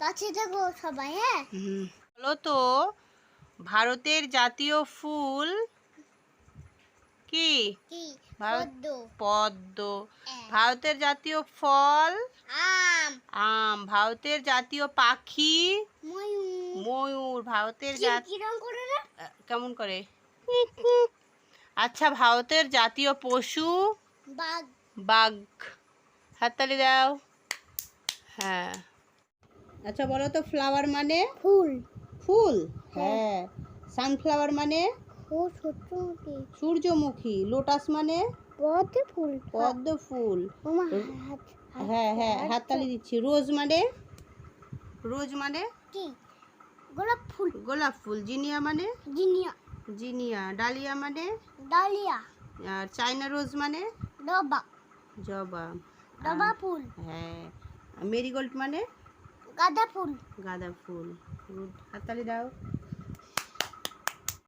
কাছে থাকো সবাই। হ্যাঁ, বলো তো ভারতের জাতীয় ফুল কি? কি? ভারত পদ্ম। পদ্ম। হ্যাঁ। ভারতের জাতীয় ফল আম। আম। ভারতের জাতীয় পাখি ময়ূর। ময়ূর। ভারতের কিরম করে রে? কেমন করে? আচ্ছা, ভারতের জাতীয় পশু বাঘ। বাঘ। হাততালি দাও। হ্যাঁ। আচ্ছা, বলো তো ফ্লাওয়ার মানে? ফুল। ফুল। হ্যাঁ। হ্যাঁ। সানফ্লাওয়ার মানে? ও সূর্যমুখী। সূর্যমুখী। লোটাস মানে? পদ্ম ফুল। পদ্ম ফুল। ওমা হ্যাঁ হ্যাঁ, হাততালি দিচ্ছি। রোজ মানে? রোজ মানে? কি? গোলাপ ফুল। গোলাপ ফুল। জিনিয়া মানে? জিনিয়া। জিনিয়া। ডালিয়া মানে? ডালিয়া। আর চাইনা রোজ মানে? জবা। জবা। জবা ফুল। হ্যাঁ। মেরিগোল্ড মানে? গাঁদা ফুল। গাঁদা ফুল। গুড, হাততালি দাও।